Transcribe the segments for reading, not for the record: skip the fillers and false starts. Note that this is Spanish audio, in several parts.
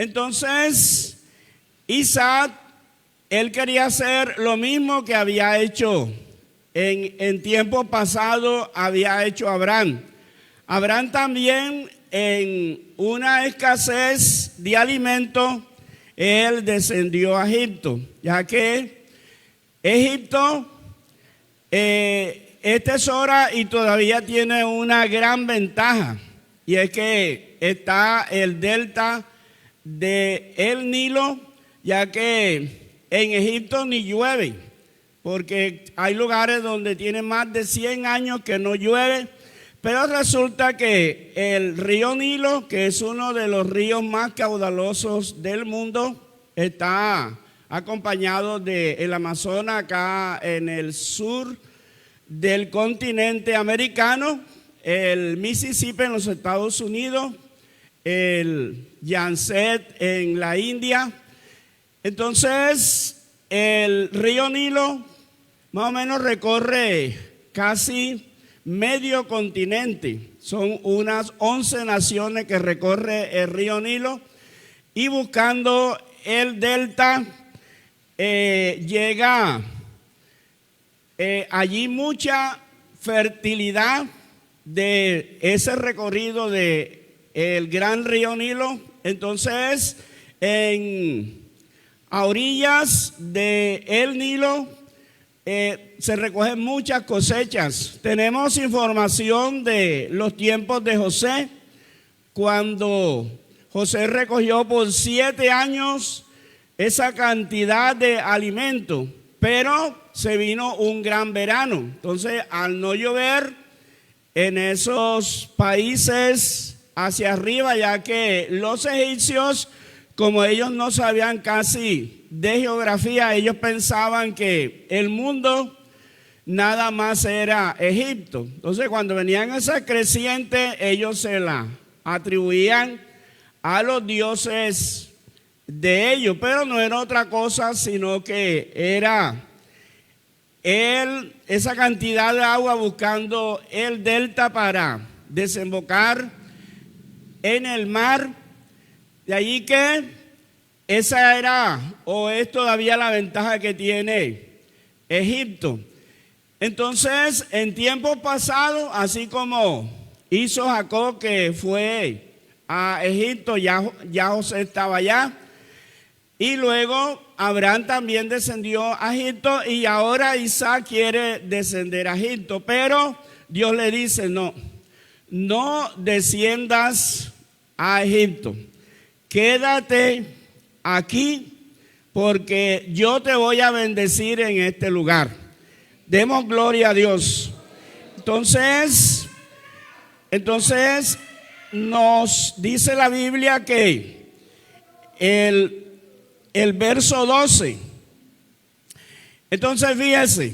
Entonces, Isaac, él quería hacer lo mismo que había hecho en tiempo pasado, había hecho Abraham. Abraham también, en una escasez de alimento, él descendió a Egipto, ya que Egipto es tesora y todavía tiene una gran ventaja, y es que está el delta del Nilo, ya que en Egipto ni llueve, porque hay lugares donde tiene más de 100 años que no llueve, pero resulta que el río Nilo, que es uno de los ríos más caudalosos del mundo, está acompañado del Amazonas acá en el sur del continente americano, el Mississippi en los Estados Unidos, el Yangtze en la India. Entonces, el río Nilo más o menos recorre casi medio continente. Son unas 11 naciones que recorre el río Nilo, y buscando el delta llega allí mucha fertilidad de ese recorrido de el gran río Nilo. Entonces, a orillas del Nilo se recogen muchas cosechas. Tenemos información de los tiempos de José, cuando José recogió por 7 años esa cantidad de alimento, pero se vino un gran verano. Entonces, al no llover en esos países hacia arriba, ya que los egipcios, como ellos no sabían casi de geografía, ellos pensaban que el mundo nada más era Egipto. Entonces, cuando venían esas crecientes, ellos se la atribuían a los dioses de ellos, pero no era otra cosa sino que era esa cantidad de agua buscando el delta para desembocar en el mar. De allí que esa era, o es todavía, la ventaja que tiene Egipto. Entonces, en tiempos pasados, así como hizo Jacob, que fue a Egipto, ya José estaba allá, y luego Abraham también descendió a Egipto, y ahora Isaac quiere descender a Egipto, pero Dios le dice: no desciendas a Egipto, quédate aquí, porque yo te voy a bendecir en este lugar. Demos gloria a Dios. Entonces nos dice la Biblia que el verso 12. Entonces, fíjese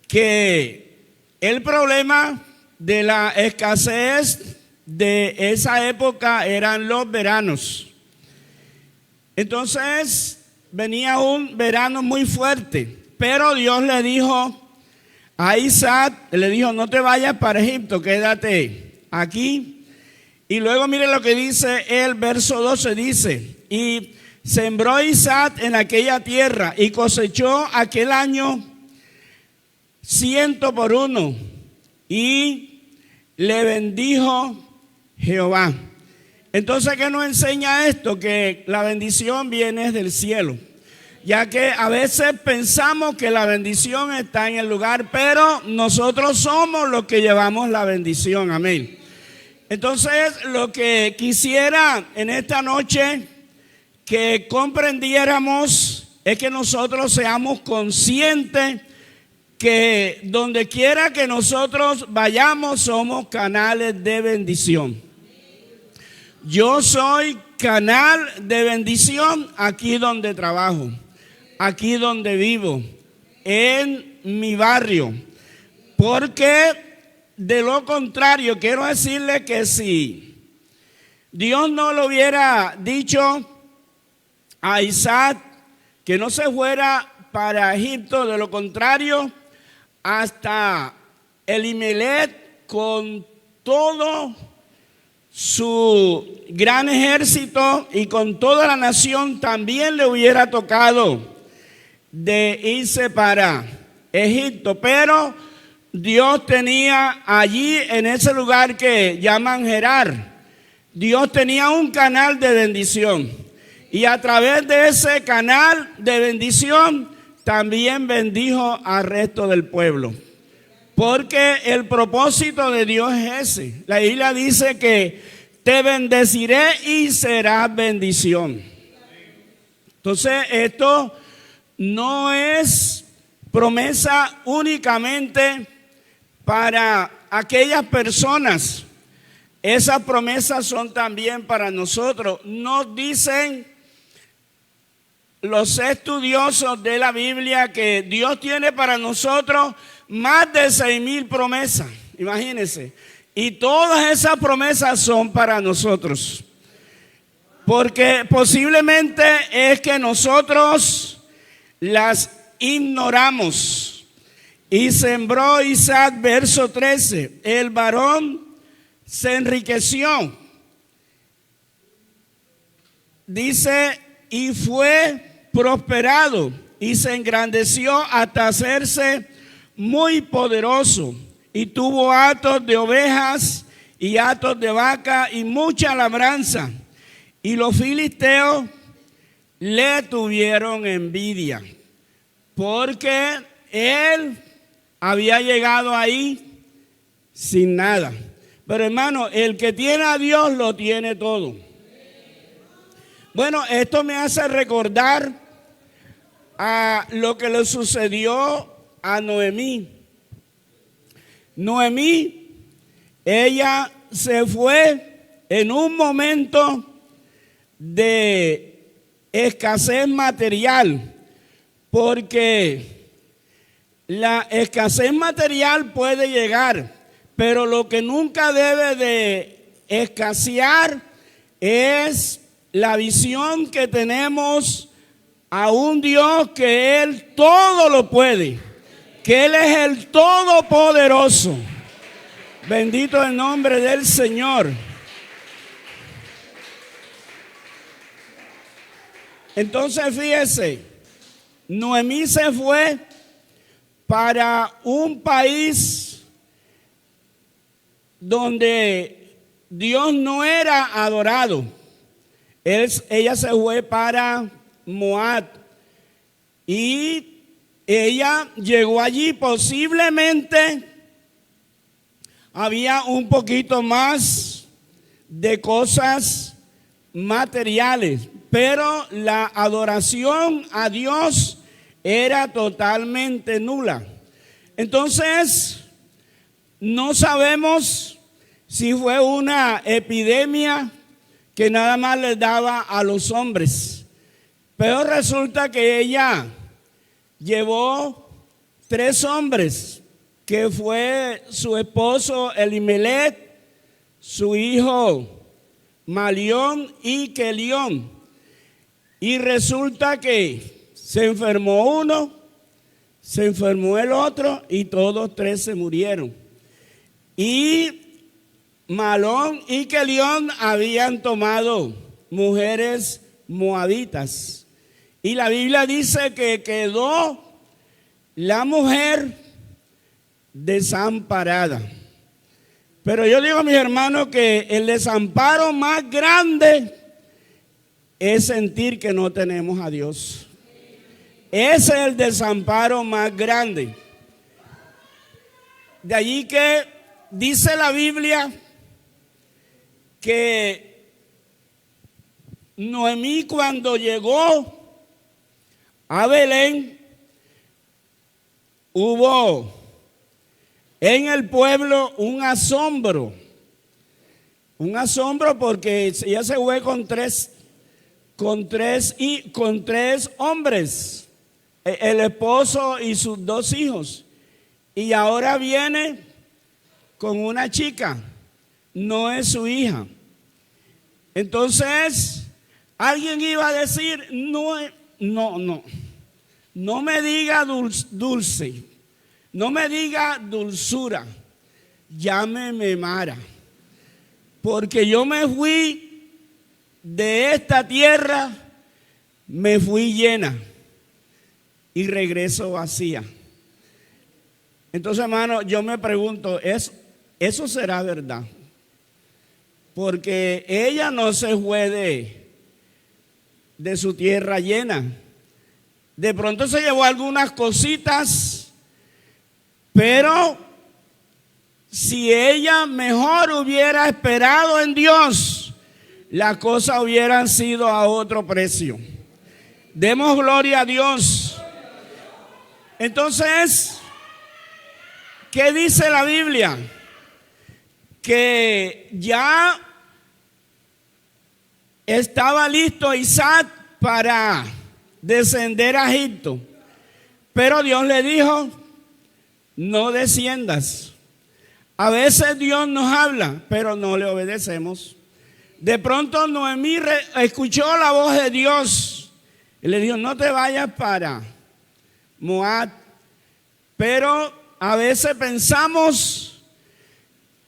que el problema de la escasez de esa época eran los veranos. Entonces, venía un verano muy fuerte, pero Dios le dijo a Isaac, le dijo: no te vayas para Egipto, quédate aquí. Y luego mire lo que dice el verso 12, dice: y sembró Isaac en aquella tierra y cosechó aquel año 100 por 1, y le bendijo Jehová. Entonces, ¿qué nos enseña esto? Que la bendición viene del cielo, ya que a veces pensamos que la bendición está en el lugar, pero nosotros somos los que llevamos la bendición. Amén. Entonces, lo que quisiera en esta noche que comprendiéramos es que nosotros seamos conscientes que donde quiera que nosotros vayamos somos canales de bendición. Yo soy canal de bendición aquí donde trabajo, aquí donde vivo, en mi barrio, porque de lo contrario, quiero decirle que si Dios no lo hubiera dicho a Isaac que no se fuera para Egipto, de lo contrario, hasta Elimelech, con todo su gran ejército y con toda la nación también le hubiera tocado de irse para Egipto, pero Dios tenía allí en ese lugar que llaman Gerar, Dios tenía un canal de bendición y a través de ese canal de bendición también bendijo al resto del pueblo. Porque el propósito de Dios es ese. La Biblia dice que te bendeciré y serás bendición. Entonces, esto no es promesa únicamente para aquellas personas. Esas promesas son también para nosotros. Nos dicen los estudiosos de la Biblia que Dios tiene para nosotros más de 6,000 promesas, imagínense. Y todas esas promesas son para nosotros. Porque posiblemente es que nosotros las ignoramos. Y sembró Isaac, verso 13, el varón se enriqueció. Dice, y fue prosperado y se engrandeció hasta hacerse muy poderoso, y tuvo hatos de ovejas y hatos de vaca y mucha labranza, y los filisteos le tuvieron envidia porque él había llegado ahí sin nada. Pero hermano, el que tiene a Dios lo tiene todo. Bueno, esto me hace recordar a lo que le sucedió a Noemí. Noemí, ella se fue en un momento de escasez material, porque la escasez material puede llegar, pero lo que nunca debe de escasear es la visión que tenemos a un Dios que Él todo lo puede, que Él es el Todopoderoso. Bendito el nombre del Señor. Entonces fíjese, Noemí se fue para un país donde Dios no era adorado. Ella se fue para Moab y ella llegó allí, posiblemente había un poquito más de cosas materiales, pero la adoración a Dios era totalmente nula. Entonces, no sabemos si fue una epidemia que nada más les daba a los hombres, pero resulta que ella llevó 3 hombres, que fue su esposo Elimelech, su hijo Malión y Kelión. Y resulta que se enfermó uno, se enfermó el otro y todos 3 se murieron. Y Malón y Kelión habían tomado mujeres moabitas. Y la Biblia dice que quedó la mujer desamparada. Pero yo digo a mis hermanos que el desamparo más grande es sentir que no tenemos a Dios. Ese es el desamparo más grande. De allí que dice la Biblia que Noemí, cuando llegó a Belén, hubo en el pueblo un asombro porque ella se fue con tres hombres, el esposo y sus 2 hijos, y ahora viene con una chica, no es su hija. Entonces alguien iba a decir, no me diga dulce, no me diga dulzura, llámeme Mara. porque yo me fui de esta tierra, me fui llena y regreso vacía. Entonces, hermano, yo me pregunto, ¿eso será verdad? Porque ella no se fue de su tierra llena. De pronto se llevó algunas cositas, pero si ella mejor hubiera esperado en Dios, las cosas hubieran sido a otro precio. Demos gloria a Dios. Entonces, ¿qué dice la Biblia? Que ya estaba listo Isaac para descender a Egipto, pero Dios le dijo, no desciendas. A veces Dios nos habla, pero no le obedecemos. De pronto Noemí escuchó la voz de Dios y le dijo, no te vayas para Moab. Pero a veces pensamos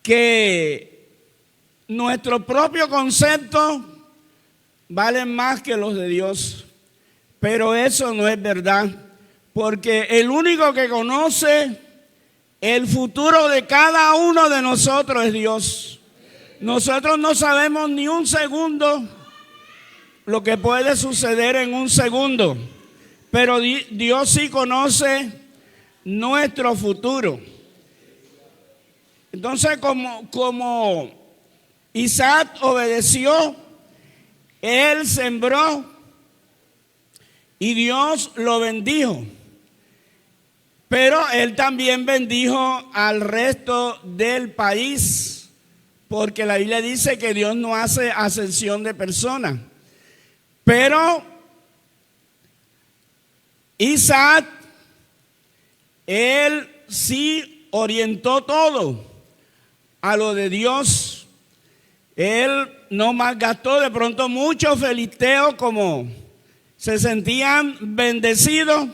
que nuestro propio concepto vale más que los de Dios. Pero eso no es verdad, porque el único que conoce el futuro de cada uno de nosotros es Dios. Nosotros no sabemos ni un segundo lo que puede suceder en un segundo, pero Dios sí conoce nuestro futuro. Entonces, como Isaac obedeció, él sembró y Dios lo bendijo. Pero él también bendijo al resto del país, porque la Biblia dice que Dios no hace acepción de personas. Pero Isaac, él sí orientó todo a lo de Dios. Él no malgastó. De pronto muchos filisteos, como se sentían bendecidos,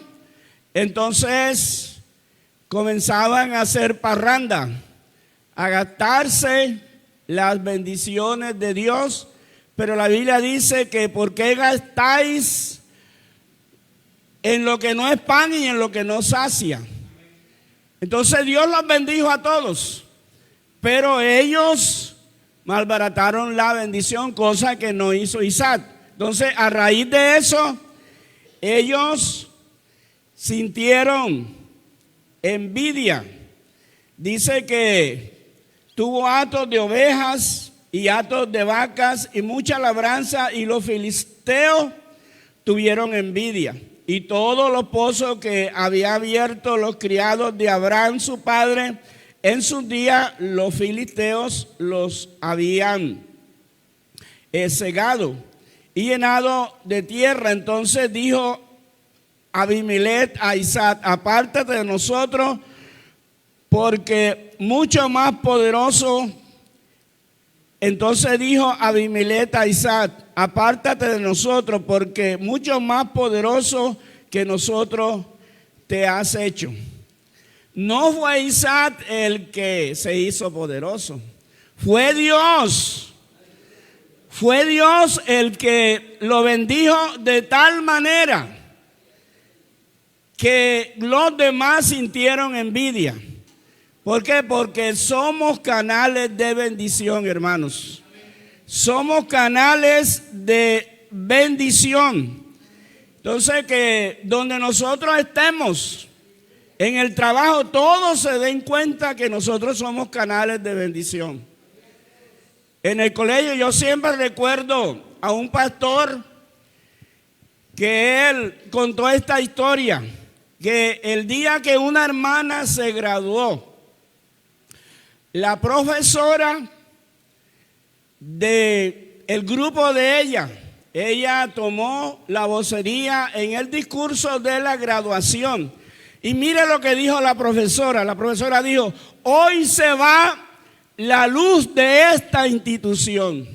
entonces comenzaban a hacer parranda, a gastarse las bendiciones de Dios. Pero la Biblia dice que ¿por qué gastáis en lo que no es pan y en lo que no sacia? Entonces Dios los bendijo a todos, pero ellos malbarataron la bendición, cosa que no hizo Isaac. Entonces, a raíz de eso, ellos sintieron envidia. Dice que tuvo hatos de ovejas y hatos de vacas y mucha labranza, y los filisteos tuvieron envidia. Y todos los pozos que había abierto los criados de Abraham su padre, en sus días los filisteos los habían cegado y llenado de tierra. Entonces dijo Abimelech a Isaac, apártate de nosotros, porque mucho más poderoso. Entonces dijo Abimelech a Isaac, apártate de nosotros, porque mucho más poderoso que nosotros te has hecho. No fue Isaac el que se hizo poderoso, fue Dios. Fue Dios el que lo bendijo de tal manera que los demás sintieron envidia. ¿Por qué? Porque somos canales de bendición, hermanos. Somos canales de bendición. Entonces, que donde nosotros estemos, en el trabajo, todos se den cuenta que nosotros somos canales de bendición. En el colegio yo siempre recuerdo a un pastor que él contó esta historia, que el día que una hermana se graduó, la profesora del grupo de ella tomó la vocería en el discurso de la graduación. Y mire lo que dijo la profesora. La profesora dijo, hoy se va la luz de esta institución.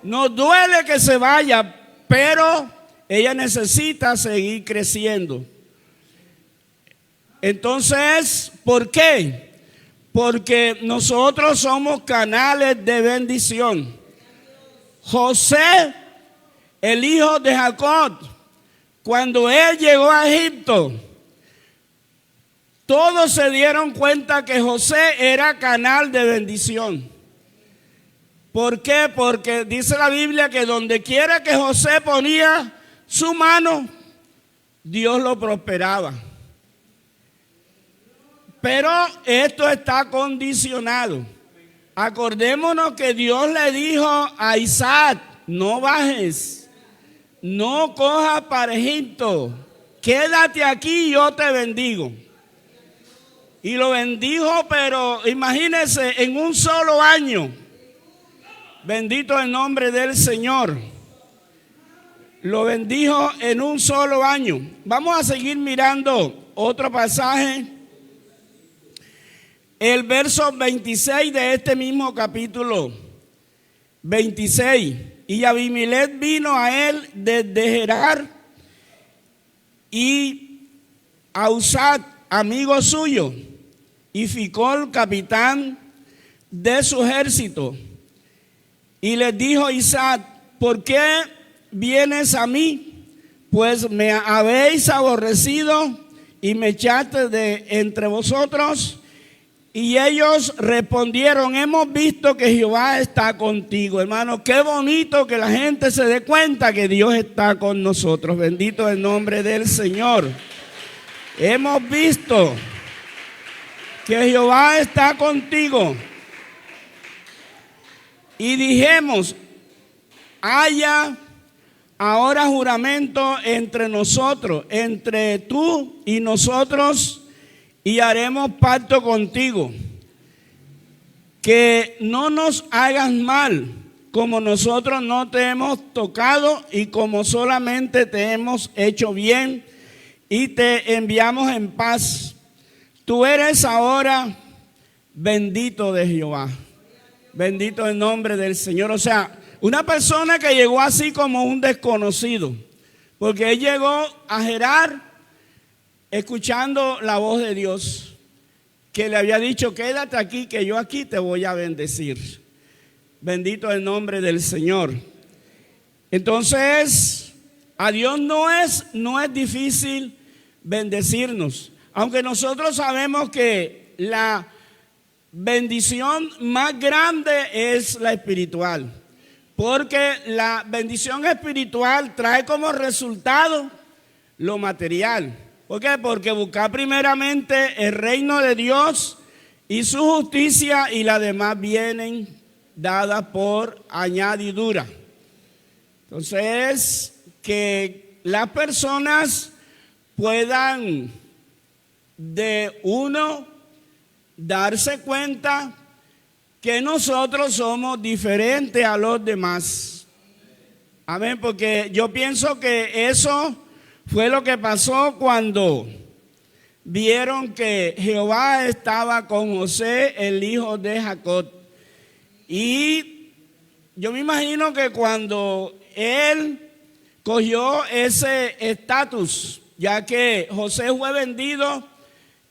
Nos duele que se vaya, pero ella necesita seguir creciendo. Entonces, ¿por qué? porque nosotros somos canales de bendición. José, el hijo de Jacob, cuando él llegó a Egipto, todos se dieron cuenta que José era canal de bendición. ¿Por qué? Porque dice la Biblia que donde quiera que José ponía su mano, Dios lo prosperaba. Pero esto está condicionado. Acordémonos que Dios le dijo a Isaac: no bajes, no cojas para Egipto, quédate aquí y yo te bendigo. Y lo bendijo, pero imagínense, en un solo año. Bendito el nombre del Señor. Lo bendijo en un solo año. Vamos a seguir mirando otro pasaje. El verso 26 de este mismo capítulo 26. Y Abimelech vino a él desde Gerar, y Ahuzat, amigo suyo, y Ficol, capitán de su ejército. Y les dijo Isaac: ¿por qué vienes a mí? Pues me habéis aborrecido y me echaste de entre vosotros. Y ellos respondieron: hemos visto que Jehová está contigo. Hermano, qué bonito que la gente se dé cuenta que Dios está con nosotros. Bendito el nombre del Señor. Hemos visto que Jehová está contigo. Y dijimos: haya ahora juramento entre nosotros, entre tú y nosotros, y haremos pacto contigo, que no nos hagas mal, como nosotros no te hemos tocado y como solamente te hemos hecho bien y te enviamos en paz. Tú eres ahora bendito de Jehová. Bendito el nombre del Señor. O sea, una persona que llegó así como un desconocido, porque él llegó a Gerar escuchando la voz de Dios, que le había dicho: quédate aquí, que yo aquí te voy a bendecir. Bendito el nombre del Señor. Entonces, a Dios no es difícil bendecirnos, aunque nosotros sabemos que la bendición más grande es la espiritual, porque la bendición espiritual trae como resultado lo material. ¿Por qué? Porque buscar primeramente el reino de Dios y su justicia, y las demás vienen dadas por añadidura. Entonces, que las personas puedan de uno darse cuenta que nosotros somos diferentes a los demás. Amén, porque yo pienso que eso fue lo que pasó cuando vieron que Jehová estaba con José, el hijo de Jacob. Y yo me imagino que cuando él cogió ese estatus, ya que José fue vendido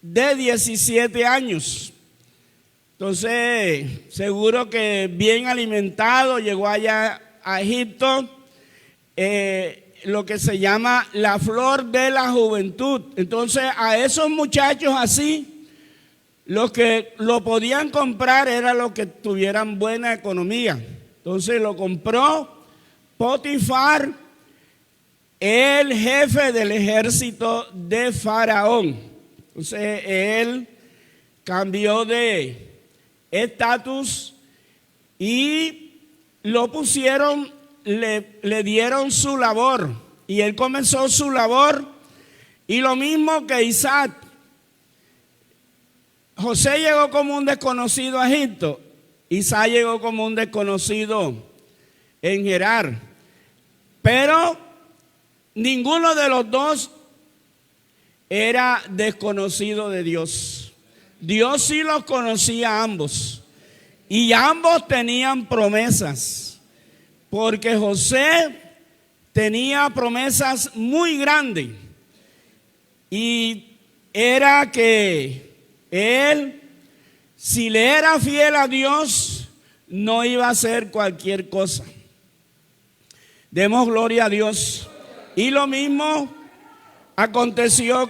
de 17 años. Entonces, seguro que bien alimentado, llegó allá a Egipto, lo que se llama la flor de la juventud. Entonces, a esos muchachos así, los que lo podían comprar eran los que tuvieran buena economía. Entonces, lo compró Potifar, el jefe del ejército de Faraón. Entonces, él cambió de estatus y lo pusieron, le dieron su labor, y él comenzó su labor. Y lo mismo que Isaac. José llegó como un desconocido a Egipto, Isaac llegó como un desconocido en Gerar, pero ninguno de los dos era desconocido de Dios. Dios sí los conocía a ambos, y ambos tenían promesas, porque José tenía promesas muy grandes, y era que él si le era fiel a Dios, no iba a hacer cualquier cosa. Demos gloria a Dios. Y lo mismo aconteció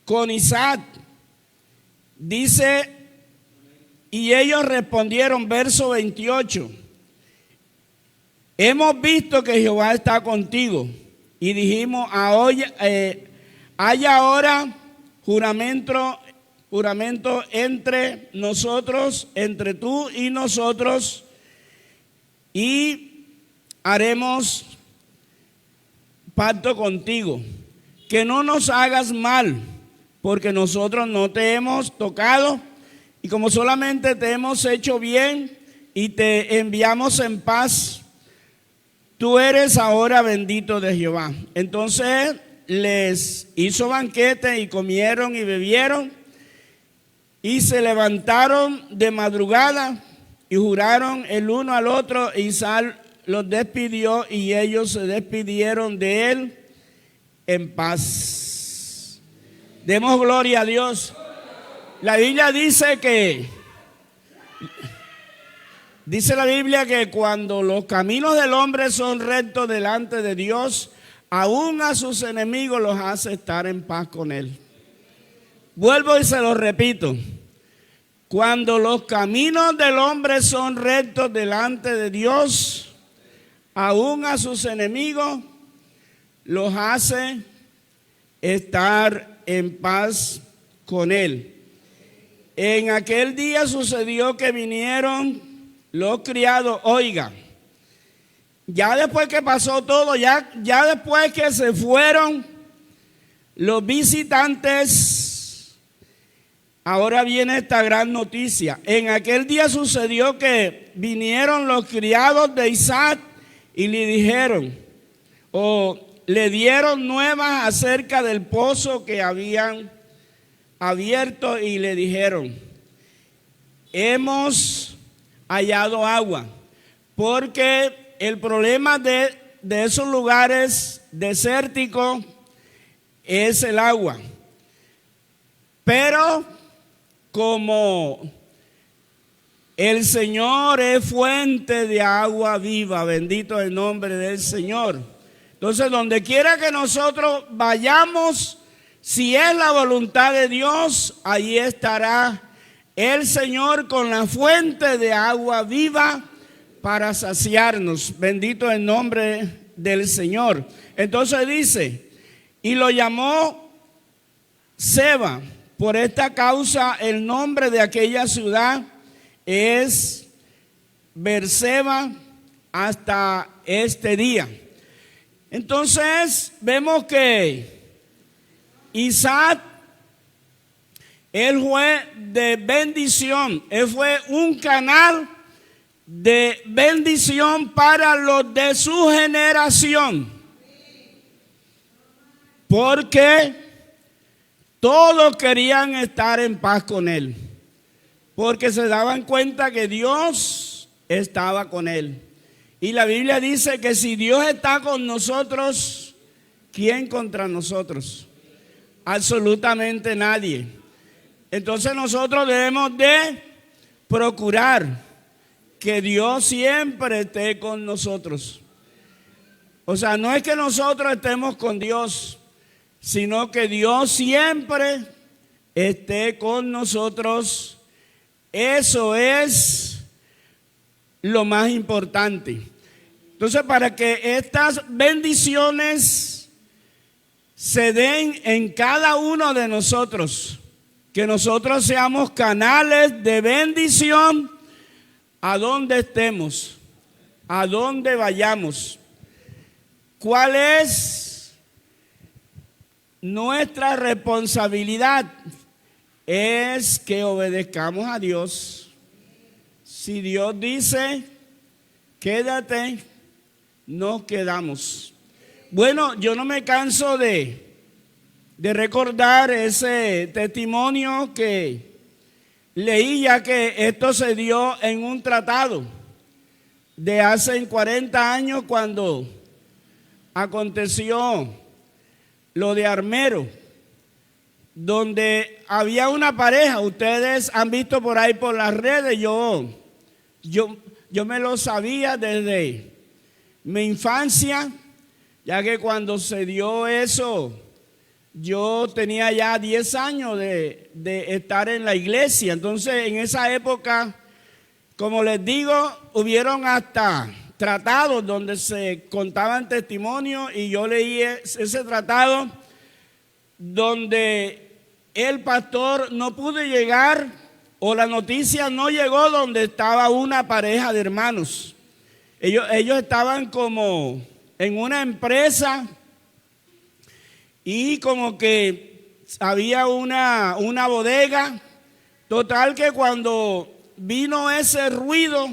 con Isaac. Dice, y ellos respondieron, verso 28, hemos visto que Jehová está contigo. Y dijimos, hay ahora juramento entre nosotros, entre tú y nosotros, y haremos pacto contigo, que no nos hagas mal, porque nosotros no te hemos tocado, y como solamente te hemos hecho bien y te enviamos en paz, tú eres ahora bendito de Jehová. Entonces les hizo banquete y comieron y bebieron, y se levantaron de madrugada y juraron el uno al otro. Isaac los despidió y ellos se despidieron de él en paz. Demos gloria a Dios. La Biblia dice la Biblia que cuando los caminos del hombre son rectos delante de Dios, aún a sus enemigos los hace estar en paz con él. Vuelvo y se lo repito. Cuando los caminos del hombre son rectos delante de Dios, aún a sus enemigos los hace estar en paz con él. En aquel día sucedió que vinieron los criados, oiga, ya después que pasó todo, ya después que se fueron los visitantes, ahora viene esta gran noticia. En aquel día sucedió que vinieron los criados de Isaac y le dijeron, le dieron nuevas acerca del pozo que habían abierto, y le dijeron, hemos hallado agua, porque el problema de esos lugares desérticos es el agua. Pero como el Señor es fuente de agua viva, bendito el nombre del Señor. Entonces, donde quiera que nosotros vayamos, si es la voluntad de Dios, allí estará el Señor con la fuente de agua viva para saciarnos. Bendito el nombre del Señor. Entonces dice, y lo llamó Seba. Por esta causa el nombre de aquella ciudad es Beerseba hasta este día. Entonces vemos que Isaac, él fue de bendición, él fue un canal de bendición para los de su generación, porque todos querían estar en paz con él, porque se daban cuenta que Dios estaba con él. Y la Biblia dice que si Dios está con nosotros, ¿quién contra nosotros? Absolutamente nadie. Entonces nosotros debemos de procurar que Dios siempre esté con nosotros. O sea, no es que nosotros estemos con Dios, sino que Dios siempre esté con nosotros. Eso es lo más importante. Entonces, para que estas bendiciones se den en cada uno de nosotros, que nosotros seamos canales de bendición a donde estemos, a donde vayamos. ¿Cuál es nuestra responsabilidad? Es que obedezcamos a Dios. Si Dios dice, quédate, nos quedamos. Bueno, yo no me canso de recordar ese testimonio que leí, ya que esto se dio en un tratado de hace 40 años cuando aconteció lo de Armero. donde había una pareja. Ustedes han visto por ahí por las redes, yo me lo sabía desde mi infancia, ya que cuando se dio eso, yo tenía ya 10 años de estar en la iglesia. Entonces, en esa época, como les digo, hubieron hasta tratados donde se contaban testimonios, y yo leí ese tratado donde el pastor no pudo llegar, o la noticia no llegó donde estaba una pareja de hermanos. Ellos estaban como en una empresa, y como que había una bodega. Total que cuando vino ese ruido,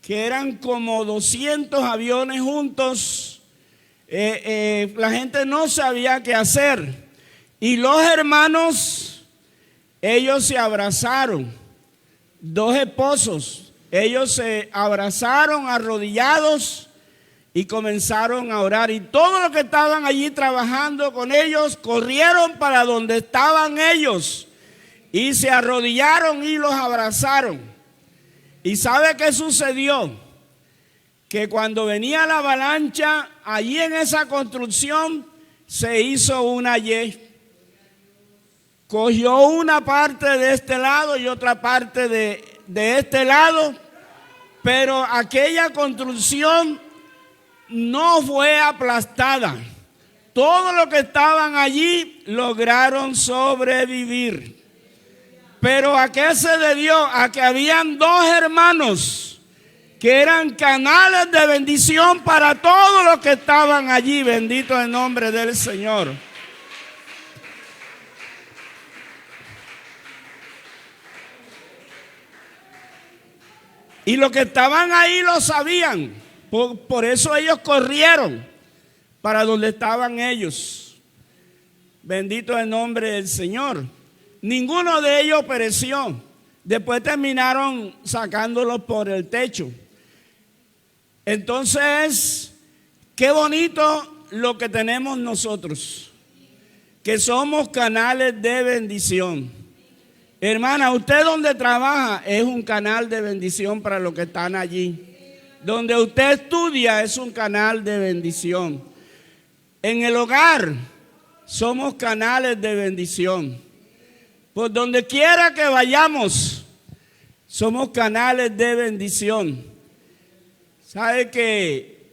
que eran como 200 aviones juntos, la gente no sabía qué hacer. Y los hermanos, ellos se abrazaron, dos esposos, ellos se abrazaron arrodillados y comenzaron a orar. Y todos los que estaban allí trabajando con ellos corrieron para donde estaban ellos y se arrodillaron y los abrazaron. ¿Y sabe qué sucedió? Que cuando venía la avalancha, allí en esa construcción se hizo una Y. Cogió una parte de este lado y otra parte de este lado, pero aquella construcción no fue aplastada. Todos los que estaban allí lograron sobrevivir. Pero ¿a qué se debió? A que habían dos hermanos que eran canales de bendición para todos los que estaban allí. Bendito el nombre del Señor. Y los que estaban ahí lo sabían. Por eso ellos corrieron para donde estaban ellos. Bendito el nombre del Señor. Ninguno de ellos pereció. Después terminaron sacándolos por el techo. Entonces, qué bonito lo que tenemos nosotros, que somos canales de bendición. Hermana, usted donde trabaja es un canal de bendición para los que están allí. Donde usted estudia es un canal de bendición. En el hogar somos canales de bendición. Por donde quiera que vayamos, somos canales de bendición. ¿Sabe que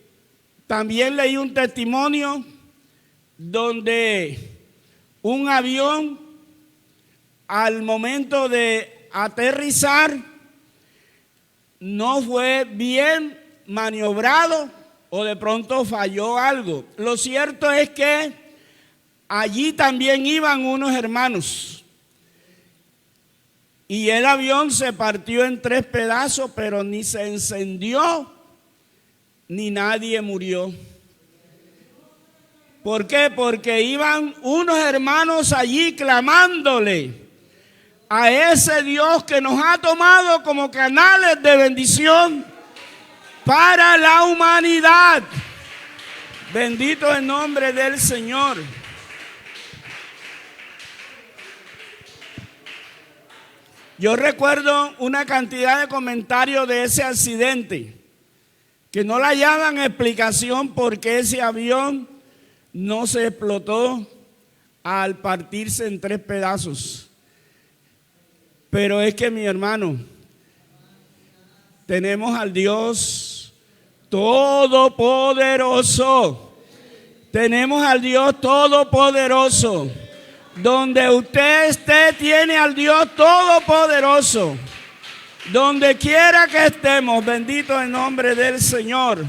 también leí un testimonio donde un avión, al momento de aterrizar, no fue bien maniobrado o de pronto falló algo? Lo cierto es que allí también iban unos hermanos y el avión se partió en 3 pedazos, pero ni se encendió ni nadie murió. ¿Por qué? Porque iban unos hermanos allí clamándole a ese Dios que nos ha tomado como canales de bendición para la humanidad. Bendito el nombre del Señor. Yo recuerdo una cantidad de comentarios de ese accidente que no le hallaban explicación por qué ese avión no se explotó al partirse en 3 pedazos. Pero es que, mi hermano, tenemos al Dios Todopoderoso. Tenemos al Dios Todopoderoso. Donde usted esté, tiene al Dios Todopoderoso. Donde quiera que estemos, bendito el nombre del Señor.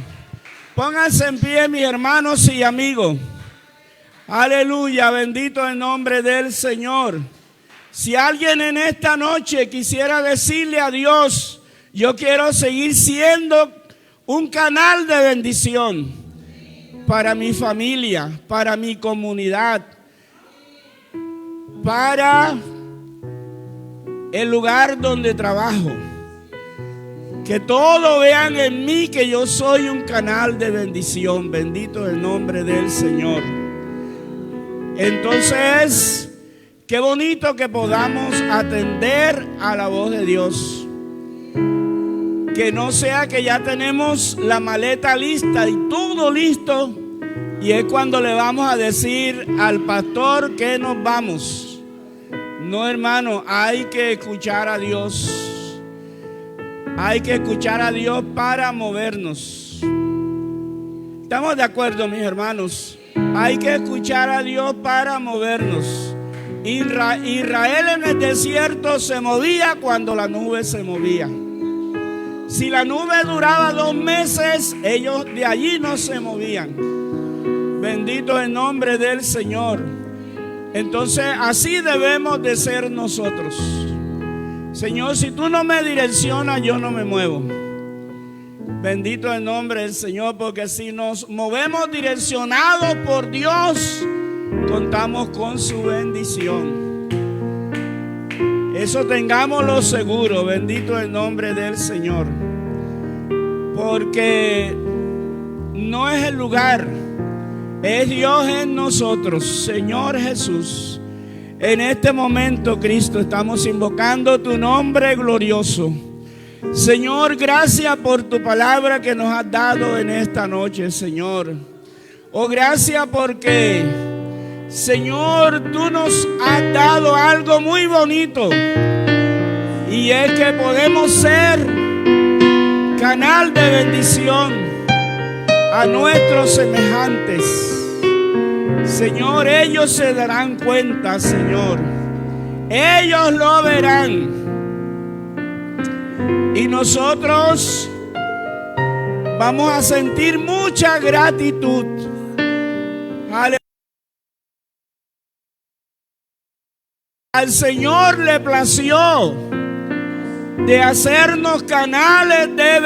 Pónganse en pie, mis hermanos y amigos. Aleluya, bendito el nombre del Señor. Si alguien en esta noche quisiera decirle a Dios, yo quiero seguir siendo un canal de bendición para mi familia, para mi comunidad, para el lugar donde trabajo, que todos vean en mí que yo soy un canal de bendición. Bendito el nombre del Señor. Entonces, Qué bonito que podamos atender a la voz de Dios. Que no sea que ya tenemos la maleta lista y todo listo, y es cuando le vamos a decir al pastor que nos vamos. No, hermano, hay que escuchar a Dios. Hay que escuchar a Dios para movernos. ¿Estamos de acuerdo, mis hermanos? Hay que escuchar a Dios para movernos. Israel en el desierto se movía cuando la nube se movía. Si la nube duraba 2 meses, ellos de allí no se movían. Bendito el nombre del Señor. Entonces así debemos de ser nosotros. Señor, si tú no me direccionas, yo no me muevo. Bendito el nombre del Señor, porque si nos movemos direccionados por Dios, contamos con su bendición. Eso tengámoslo seguro. Bendito el nombre del Señor. Porque no es el lugar, es Dios en nosotros. Señor Jesús, en este momento, Cristo, estamos invocando tu nombre glorioso. Señor, gracias por tu palabra que nos has dado en esta noche, Señor. Oh, gracias porque, Señor, tú nos has dado algo muy bonito, y es que podemos ser canal de bendición a nuestros semejantes. Señor, ellos se darán cuenta, Señor. Ellos lo verán. Y nosotros vamos a sentir mucha gratitud. Aleluya. Al Señor le plació de hacernos canales de